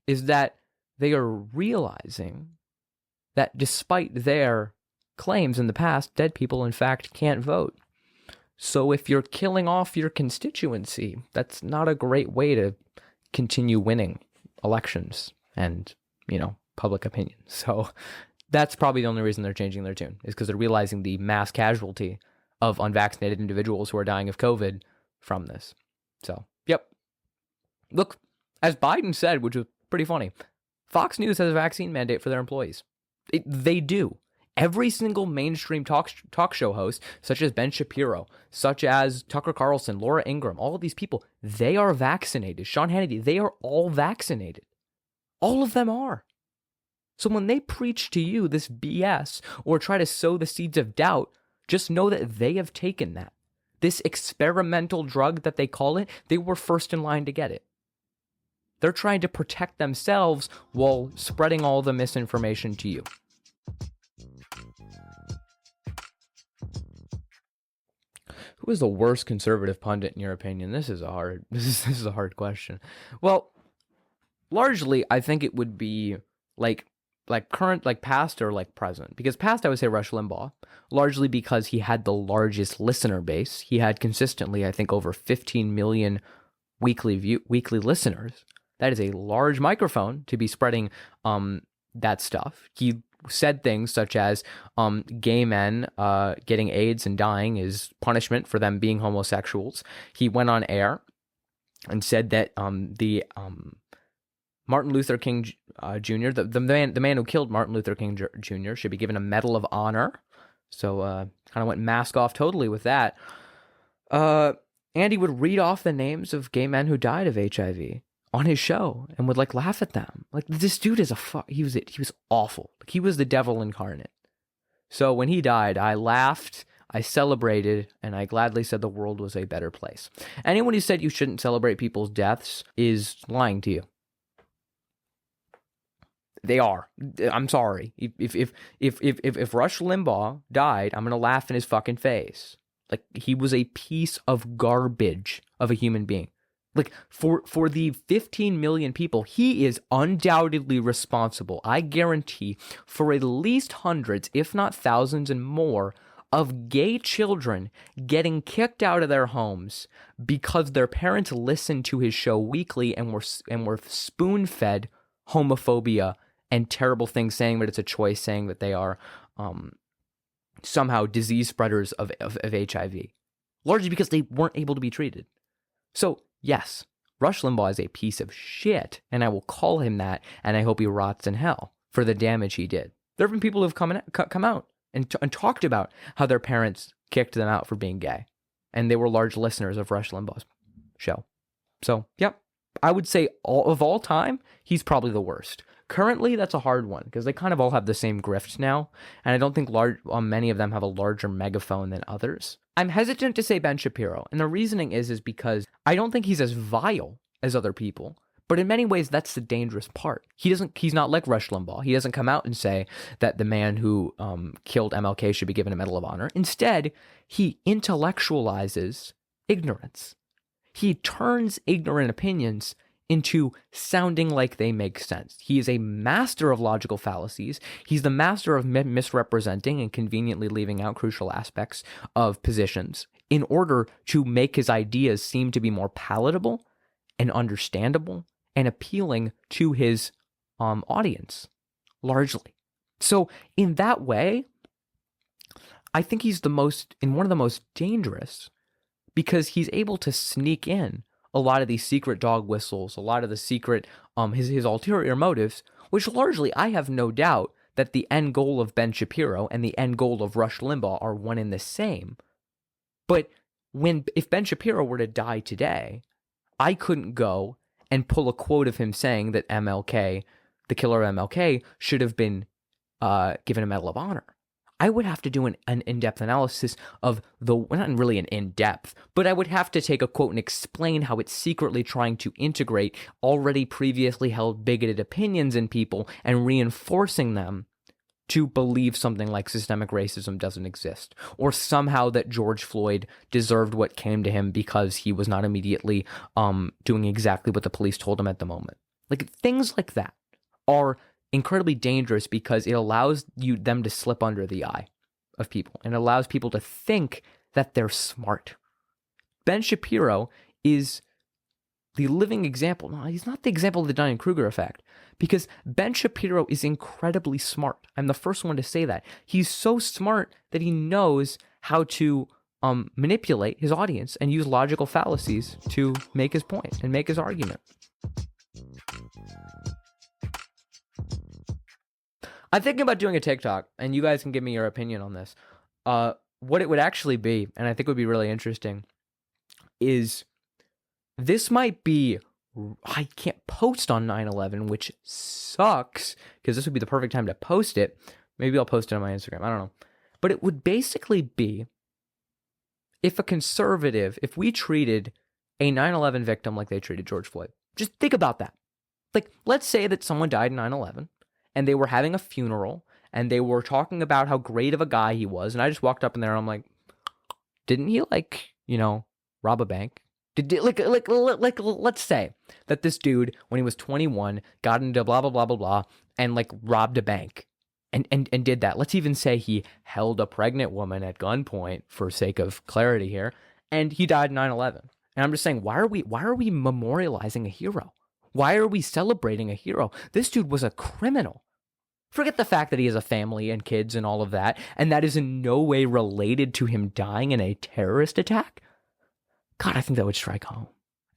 is that they are realizing that despite their claims in the past, dead people in fact can't vote. So if you're killing off your constituency, that's not a great way to continue winning elections and, public opinion. So that's probably the only reason they're changing their tune, is because they're realizing the mass casualty of unvaccinated individuals who are dying of COVID from this. So, yep. Look, as Biden said, which was pretty funny, Fox News has a vaccine mandate for their employees. They do. Every single mainstream talk show host, such as Ben Shapiro, such as Tucker Carlson, Laura Ingraham, all of these people, they are vaccinated. Sean Hannity, they are all vaccinated. All of them are. So when they preach to you this BS or try to sow the seeds of doubt, just know that they have taken that. This experimental drug that they call it, they were first in line to get it. They're trying to protect themselves while spreading all the misinformation to you. Who is the worst conservative pundit in your opinion? This is a hard question. Well, largely I think it would be like current, like past or like present. Because past I would say Rush Limbaugh, largely because he had the largest listener base. He had consistently, I think, over 15 million weekly listeners. That is a large microphone to be spreading that stuff. He said things such as gay men getting AIDS and dying is punishment for them being homosexuals. He went on air and said that Martin Luther King Jr., the man who killed Martin Luther King Jr. should be given a Medal of Honor. So kind of went mask off totally with that. And he would read off the names of gay men who died of HIV on his show and would laugh at them. This dude is he was awful. He was the devil incarnate. So when he died, I laughed, I celebrated, and I gladly said the world was a better place. Anyone who said you shouldn't celebrate people's deaths is lying to you. They are. I'm sorry. If Rush Limbaugh died, I'm gonna laugh in his fucking face. He was a piece of garbage of a human being. For the 15 million people, he is undoubtedly responsible, I guarantee, for at least hundreds, if not thousands and more, of gay children getting kicked out of their homes because their parents listened to his show weekly and were spoon-fed homophobia and terrible things, saying that it's a choice, saying that they are somehow disease spreaders of HIV, largely because they weren't able to be treated. So, yes, Rush Limbaugh is a piece of shit, and I will call him that, and I hope he rots in hell for the damage he did. There have been people who have come out and talked about how their parents kicked them out for being gay, and they were large listeners of Rush Limbaugh's show. So, yep, I would say of all time, he's probably the worst. Currently, that's a hard one because they kind of all have the same grift now, and I don't think many of them have a larger megaphone than others. I'm hesitant to say Ben Shapiro, and the reasoning is because I don't think he's as vile as other people, but in many ways, that's the dangerous part. He's not like Rush Limbaugh. He doesn't come out and say that the man who killed MLK should be given a Medal of Honor. Instead, he intellectualizes ignorance. He turns ignorant opinions into sounding like they make sense. He is a master of logical fallacies. He's the master of misrepresenting and conveniently leaving out crucial aspects of positions in order to make his ideas seem to be more palatable and understandable and appealing to his audience, largely. So in that way, I think he's one of the most dangerous, because he's able to sneak in a lot of these secret dog whistles, a lot of the secret, his ulterior motives, which largely I have no doubt that the end goal of Ben Shapiro and the end goal of Rush Limbaugh are one and the same. But if Ben Shapiro were to die today, I couldn't go and pull a quote of him saying that MLK, the killer of MLK, should have been given a Medal of Honor. I would have to do an in-depth analysis of not really an in-depth, but I would have to take a quote and explain how it's secretly trying to integrate already previously held bigoted opinions in people and reinforcing them to believe something like systemic racism doesn't exist, or somehow that George Floyd deserved what came to him because he was not immediately doing exactly what the police told him at the moment. Like, things like that are incredibly dangerous because it allows them to slip under the eye of people, and it allows people to think that they're smart. Ben Shapiro is the living example. No, he's not the example of the Dunning-Kruger effect, because Ben Shapiro is incredibly smart. I'm the first one to say that. He's so smart that he knows how to manipulate his audience and use logical fallacies to make his point and make his argument. I'm thinking about doing a TikTok, and you guys can give me your opinion on this. What it would actually be, and I think would be really interesting, is this might be, I can't post on 9/11, which sucks, because this would be the perfect time to post it. Maybe I'll post it on my Instagram, I don't know. But it would basically be, if we treated a 9/11 victim like they treated George Floyd. Just think about that. Like, let's say that someone died in 9/11, and they were having a funeral, and they were talking about how great of a guy he was, and I just walked up in there, and I'm like, didn't he, rob a bank? Let's say that this dude, when he was 21, got into blah, blah, blah, blah, blah, and, robbed a bank, and did that. Let's even say he held a pregnant woman at gunpoint, for sake of clarity here, and he died in 9/11. And I'm just saying, why are we memorializing a hero? Why are we celebrating a hero? This dude was a criminal. Forget the fact that he has a family and kids and all of that, and that is in no way related to him dying in a terrorist attack. God, I think that would strike home.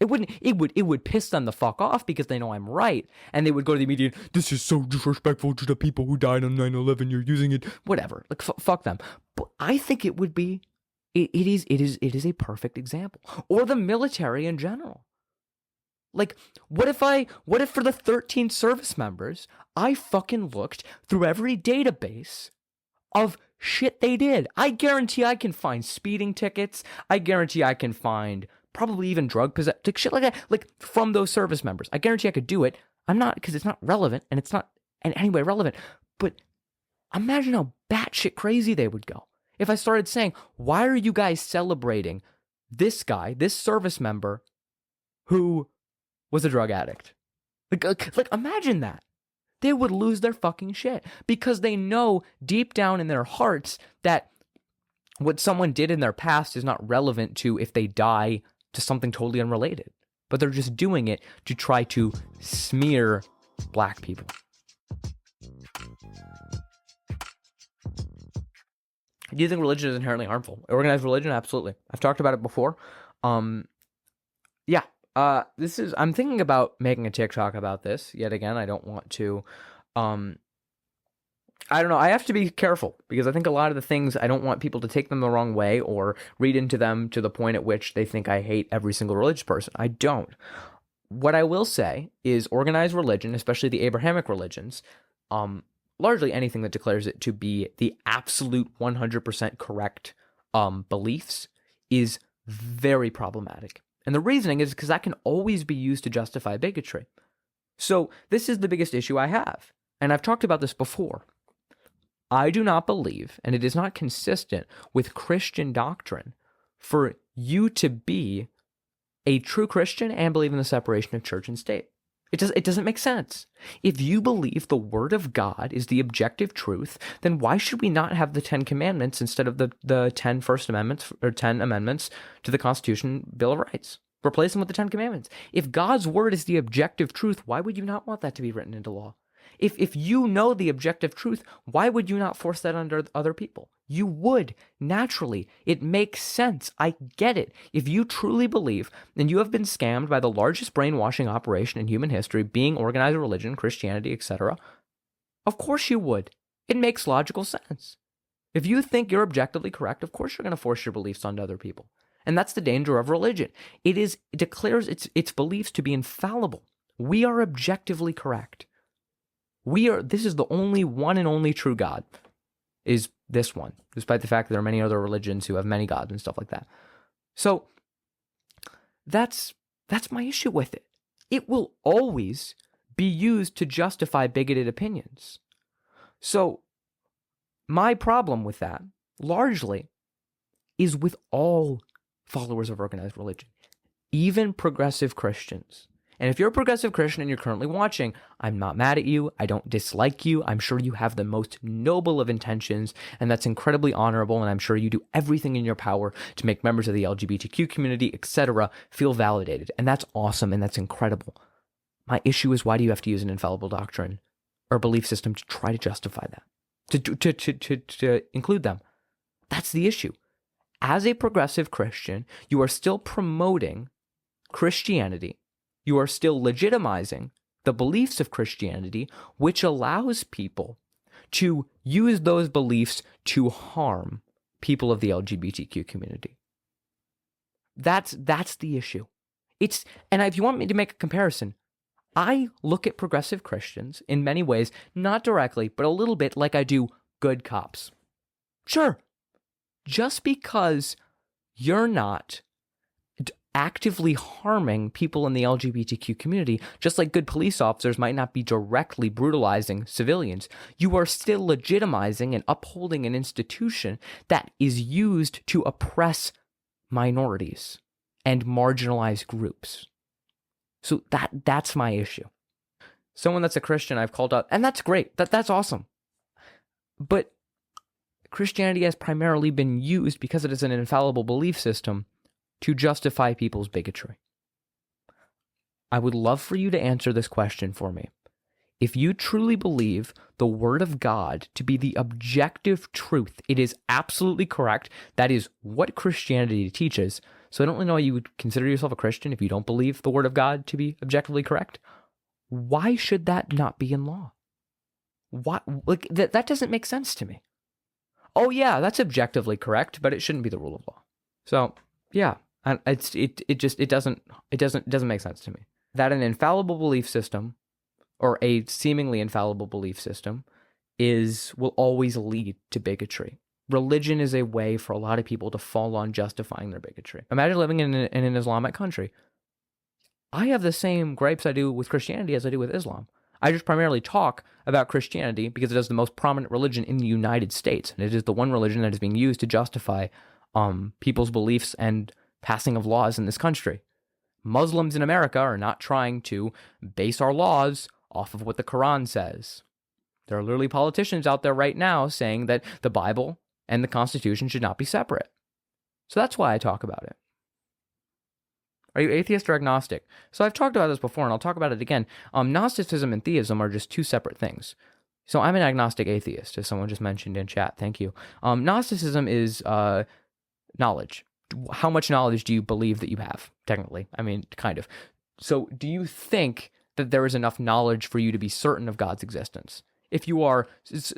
It would piss them the fuck off because they know I'm right, and they would go to the media, this is so disrespectful to the people who died on 9/11, you're using it, whatever, fuck them. But I think it would be, it is a perfect example. Or the military in general. What if for the 13 service members, I fucking looked through every database of shit they did? I guarantee I can find speeding tickets. I guarantee I can find probably even drug possession, shit like that, from those service members. I guarantee I could do it. I'm not, because it's not relevant, and it's not in any way relevant. But imagine how batshit crazy they would go if I started saying, why are you guys celebrating this guy, this service member, who was a drug addict? Imagine that. They would lose their fucking shit, because they know deep down in their hearts that what someone did in their past is not relevant to if they die to something totally unrelated. But they're just doing it to try to smear black people. Do you think religion is inherently harmful? Organized religion? Absolutely. I've talked about it before. Yeah. I'm thinking about making a TikTok about this yet again. I don't want to, I don't know. I have to be careful, because I think a lot of the things, I don't want people to take them the wrong way or read into them to the point at which they think I hate every single religious person. I don't. What I will say is organized religion, especially the Abrahamic religions, largely anything that declares it to be the absolute 100% correct beliefs, is very problematic. And the reasoning is because that can always be used to justify bigotry. So this is the biggest issue I have. And I've talked about this before. I do not believe, and it is not consistent with Christian doctrine, for you to be a true Christian and believe in the separation of church and state. It doesn't make sense. If you believe the Word of God is the objective truth, then why should we not have the 10 Commandments instead of the 10 First Amendments or 10 amendments to the Constitution Bill of Rights? Replace them with the 10 Commandments. If God's Word is the objective truth, why would you not want that to be written into law? If you know the objective truth, why would you not force that under other people? You would, naturally. It makes sense. I get it. If you truly believe, and you have been scammed by the largest brainwashing operation in human history, being organized religion, Christianity, etc., of course you would. It makes logical sense. If you think you're objectively correct, of course you're going to force your beliefs onto other people. And that's the danger of religion. It declares its beliefs to be infallible. We are objectively correct. This is the only one and only true God, is this one, despite the fact that there are many other religions who have many gods and stuff like that. So that's my issue with it. It will always be used to justify bigoted opinions. So my problem with that, largely, is with all followers of organized religion, even progressive Christians. And if you're a progressive Christian and you're currently watching, I'm not mad at you. I don't dislike you. I'm sure you have the most noble of intentions, and that's incredibly honorable, and I'm sure you do everything in your power to make members of the LGBTQ community, etc., feel validated. And that's awesome, and that's incredible. My issue is, why do you have to use an infallible doctrine or belief system to try to justify that, to include them? That's the issue. As a progressive Christian, you are still promoting Christianity. You are still legitimizing the beliefs of Christianity, which allows people to use those beliefs to harm people of the LGBTQ community. That's the issue. And if you want me to make a comparison, I look at progressive Christians in many ways, not directly, but a little bit like I do good cops. Sure, just because you're not actively harming people in the LGBTQ community, just like good police officers might not be directly brutalizing civilians, you are still legitimizing and upholding an institution that is used to oppress minorities and marginalized groups. So that's my issue. Someone that's a Christian I've called out, and that's great. That's awesome. But Christianity has primarily been used, because it is an infallible belief system, to justify people's bigotry. I would love for you to answer this question for me. If you truly believe the Word of God to be the objective truth, it is absolutely correct. That is what Christianity teaches. So I don't really know why you would consider yourself a Christian if you don't believe the Word of God to be objectively correct. Why should that not be in law? Why? Like, that doesn't make sense to me. Oh yeah, that's objectively correct, but it shouldn't be the rule of law. So yeah. And it doesn't make sense to me that an infallible belief system, or a seemingly infallible belief system, will always lead to bigotry. Religion is a way for a lot of people to fall on justifying their bigotry. Imagine living in an Islamic country. I have the same gripes I do with Christianity as I do with Islam. I just primarily talk about Christianity because it is the most prominent religion in the United States, and it is the one religion that is being used to justify people's beliefs and passing of laws in this country. Muslims in America are not trying to base our laws off of what the Quran says. There are literally politicians out there right now saying that the Bible and the Constitution should not be separate. So that's why I talk about it. Are you atheist or agnostic? So I've talked about this before, and I'll talk about it again. Gnosticism and theism are just two separate things. So I'm an agnostic atheist, as someone just mentioned in chat. Thank you. Gnosticism is knowledge. How much knowledge do you believe that you have, technically? I mean, kind of. So do you think that there is enough knowledge for you to be certain of God's existence? If you are, that's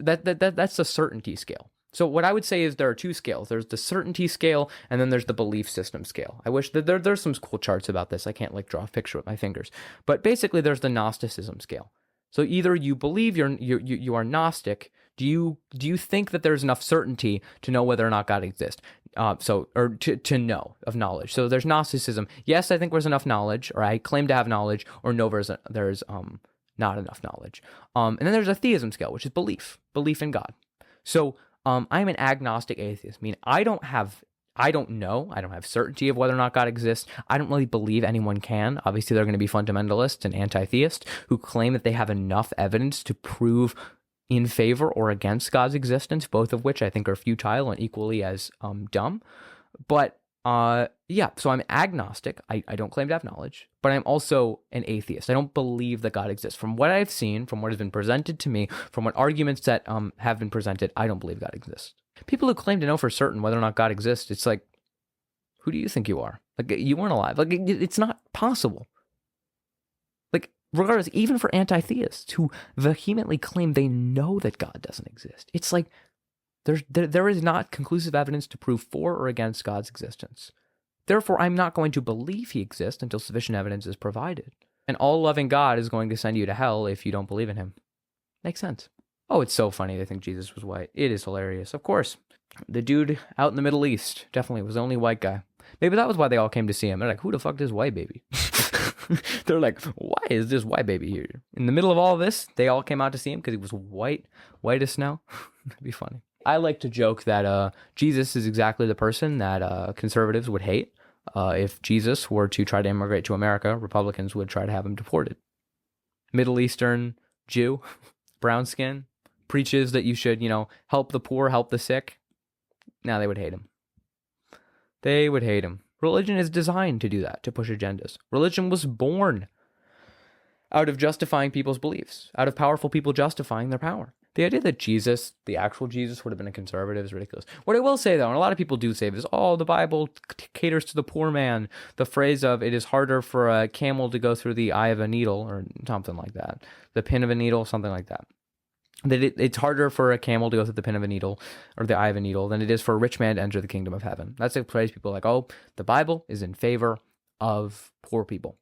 the certainty scale. So what I would say is there are two scales. There's the certainty scale, and then there's the belief system scale. I wish that there's some cool charts about this. I can't draw a picture with my fingers. But basically, there's the Gnosticism scale. So either you believe you are Gnostic. Do you think that there's enough certainty to know whether or not God exists? Or to know of knowledge. So there's Gnosticism. Yes, I think there's enough knowledge, or I claim to have knowledge, or no, there's not enough knowledge. And then there's a theism scale, which is belief in God. So I'm an agnostic atheist, meaning I don't have I don't know. I don't have certainty of whether or not God exists. I don't really believe anyone can. Obviously, there are going to be fundamentalists and anti-theists who claim that they have enough evidence to prove in favor or against God's existence, both of which I think are futile and equally as dumb. But yeah, so I'm agnostic. I don't claim to have knowledge, but I'm also an atheist. I don't believe that God exists. From what I've seen, from what has been presented to me, from what arguments that have been presented, I don't believe God exists. People who claim to know for certain whether or not God exists, it's like, who do you think you are? Like, you weren't alive. Like, it's not possible. Like, regardless, even for anti-theists who vehemently claim they know that God doesn't exist, it's like, there is not conclusive evidence to prove for or against God's existence. Therefore, I'm not going to believe he exists until sufficient evidence is provided. An all-loving God is going to send you to hell if you don't believe in him. Makes sense. Oh, it's so funny they think Jesus was white. It is hilarious. Of course, the dude out in the Middle East definitely was the only white guy. Maybe that was why they all came to see him. They're like, who the fuck is white baby? They're like, why is this white baby here? In the middle of all of this, they all came out to see him because he was white as snow. That'd be funny. I like to joke that Jesus is exactly the person that conservatives would hate. If Jesus were to try to immigrate to America, Republicans would try to have him deported. Middle Eastern Jew, brown skin, preaches that you should, help the poor, help the sick. Now they would hate him. They would hate him. Religion is designed to do that, to push agendas. Religion was born out of justifying people's beliefs, out of powerful people justifying their power. The idea that Jesus, the actual Jesus, would have been a conservative is ridiculous. What I will say, though, and a lot of people do say this, the Bible caters to the poor man. The phrase of, it is harder for a camel to go through the eye of a needle, or something like that. The pin of a needle, something like that. That it's harder for a camel to go through the pin of a needle, or the eye of a needle, than it is for a rich man to enter the kingdom of heaven. That's a phrase people are like, the Bible is in favor of poor people.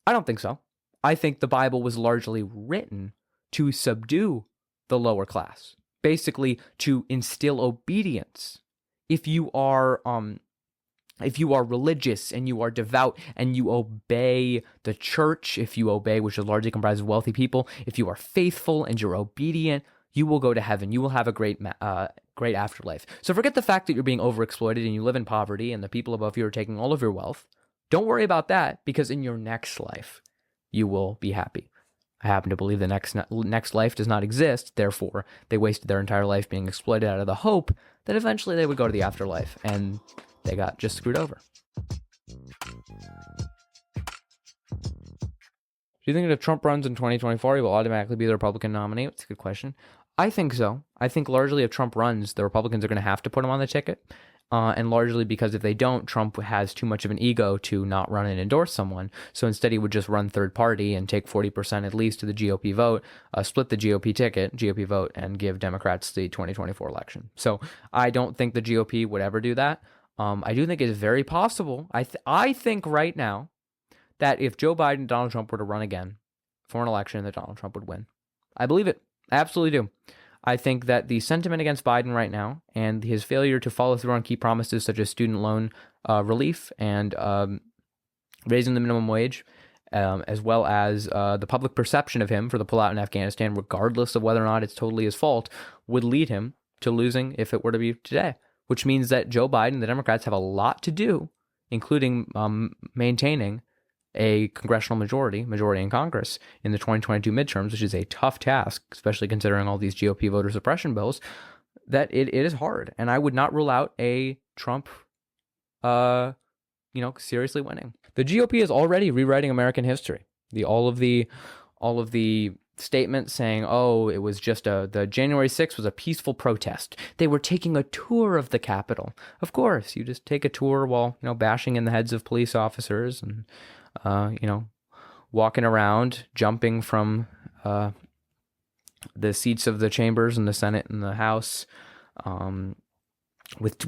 I don't think so. I think the Bible was largely written to subdue the lower class, basically to instill obedience. If you are religious and you are devout and you obey the church, if you obey, which is largely comprised of wealthy people, if you are faithful and you're obedient, you will go to heaven. You will have a great afterlife. So forget the fact that you're being overexploited and you live in poverty and the people above you are taking all of your wealth. Don't worry about that, because in your next life, you will be happy. I happen to believe the next life does not exist. Therefore, they wasted their entire life being exploited out of the hope that eventually they would go to the afterlife, and they got just screwed over. Do you think that if Trump runs in 2024, he will automatically be the Republican nominee? That's a good question. I think so. I think largely if Trump runs, the Republicans are going to have to put him on the ticket. And largely because if they don't, Trump has too much of an ego to not run and endorse someone. So instead, he would just run third party and take 40% at least to the GOP vote, split the GOP vote, and give Democrats the 2024 election. So I don't think the GOP would ever do that. I do think it's very possible. I think right now that if Joe Biden and Donald Trump were to run again for an election, that Donald Trump would win. I believe it. I absolutely do. I think that the sentiment against Biden right now and his failure to follow through on key promises such as student loan relief and raising the minimum wage, as well as the public perception of him for the pullout in Afghanistan, regardless of whether or not it's totally his fault, would lead him to losing if it were to be today, which means that Joe Biden and the Democrats have a lot to do, including maintaining a congressional majority in Congress in the 2022 midterms, which is a tough task, especially considering all these GOP voter suppression bills, that it is hard. And I would not rule out a Trump, seriously winning. The GOP is already rewriting American history. All of the statements saying, it was just the January 6th was a peaceful protest. They were taking a tour of the Capitol. Of course, you just take a tour while, bashing in the heads of police officers and, walking around, jumping from the seats of the chambers in the Senate and the House, with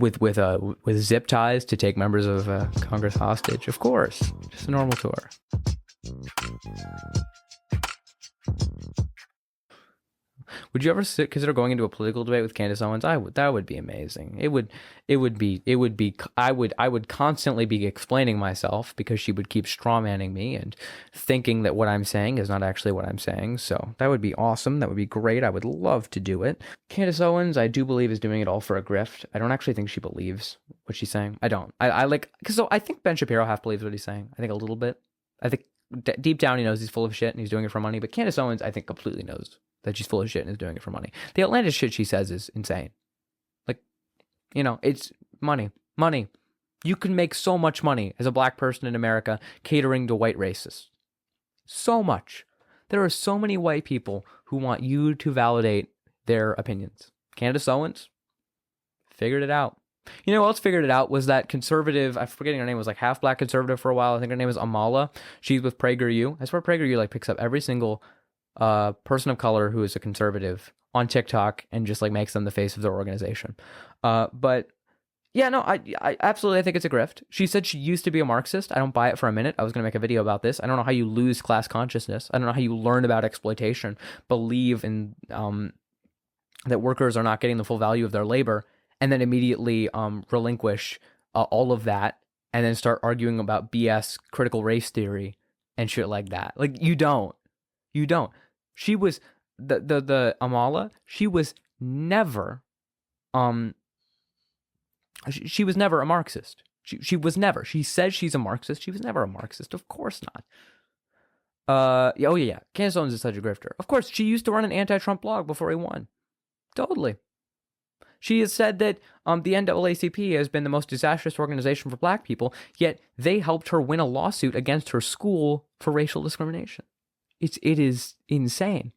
zip ties to take members of Congress hostage. Of course, just a normal tour. Would you ever consider going into a political debate with Candace Owens? That would be amazing. It would be. I would constantly be explaining myself because she would keep strawmanning me and thinking that what I'm saying is not actually what I'm saying. So that would be awesome. That would be great. I would love to do it. Candace Owens, I do believe, is doing it all for a grift. I don't actually think she believes what she's saying. I don't. So I think Ben Shapiro half believes what he's saying. I think a little bit. I think deep down he knows he's full of shit and he's doing it for money. But Candace Owens, I think, completely knows that she's full of shit and is doing it for money. The outlandish shit she says is insane. Like, it's money. Money. You can make so much money as a black person in America catering to white racists. So much. There are so many white people who want you to validate their opinions. Candace Owens figured it out. You know who else figured it out was that conservative, I'm forgetting her name, was like half black conservative for a while. I think her name was Amala. She's with PragerU. I swear PragerU picks up every single person of color who is a conservative on TikTok and just makes them the face of their organization. But yeah, no, I absolutely, I think it's a grift. She said she used to be a Marxist. I don't buy it for a minute. I was going to make a video about this. I don't know how you lose class consciousness. I don't know how you learn about exploitation, believe in that workers are not getting the full value of their labor, and then immediately relinquish all of that and then start arguing about BS critical race theory and shit like that. You don't. She was the Amala. She was never she was never a Marxist. She was never. She says she's a Marxist. She was never a Marxist. Of course not. Yeah. Candace Owens is such a grifter. Of course, she used to run an anti-Trump blog before he won. Totally. She has said that the NAACP has been the most disastrous organization for black people, yet they helped her win a lawsuit against her school for racial discrimination. It is insane.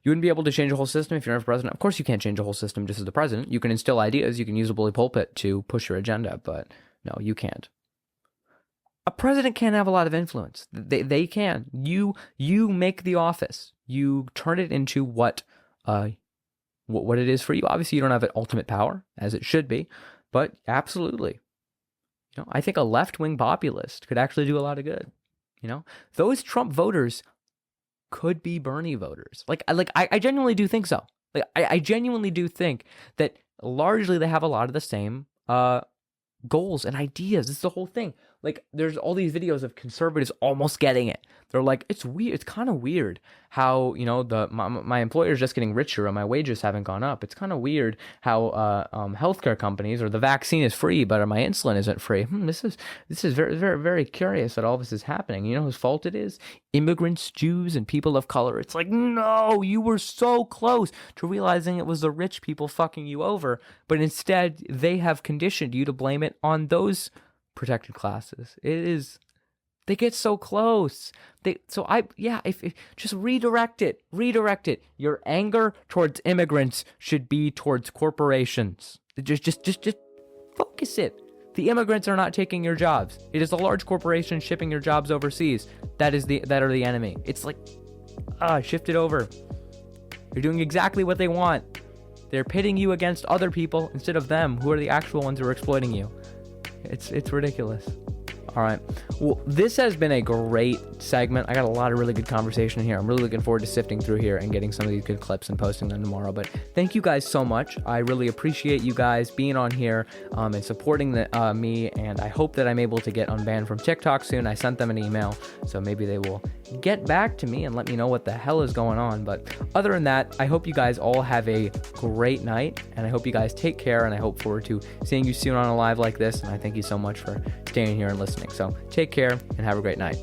You wouldn't be able to change a whole system if you're never president. Of course you can't change a whole system just as the president. You can instill ideas. You can use a bully pulpit to push your agenda, but no, you can't. A president can't have a lot of influence. They can. You make the office. You turn it into what it is for you. Obviously, you don't have ultimate power, as it should be, but absolutely. I think a left-wing populist could actually do a lot of good. Those Trump voters could be Bernie voters. I genuinely do think so. I genuinely do think that largely they have a lot of the same goals and ideas. This is the whole thing. There's all these videos of conservatives almost getting it. They're like, it's weird. It's kind of weird how, my employer's just getting richer and my wages haven't gone up. It's kind of weird how healthcare companies, or the vaccine is free, but my insulin isn't free. This is very, very, very curious that all this is happening. You know whose fault it is? Immigrants, Jews, and people of color. It's no, you were so close to realizing it was the rich people fucking you over, but instead they have conditioned you to blame it on those protected classes. They get so close. If just redirect it. Your anger towards immigrants should be towards corporations. Just focus it. The immigrants are not taking your jobs. It is the large corporations shipping your jobs overseas that are the enemy. It's shift it over. You're doing exactly what they want. They're pitting you against other people instead of them, who are the actual ones who are exploiting you. It's ridiculous. All right. Well, this has been a great segment. I got a lot of really good conversation here. I'm really looking forward to sifting through here and getting some of these good clips and posting them tomorrow. But thank you guys so much. I really appreciate you guys being on here and supporting me. And I hope that I'm able to get unbanned from TikTok soon. I sent them an email, so maybe they will get back to me and let me know what the hell is going on. But other than that, I hope you guys all have a great night, and I hope you guys take care, and I hope forward to seeing you soon on a live like this. And I thank you so much for staying here and listening. So take care and have a great night.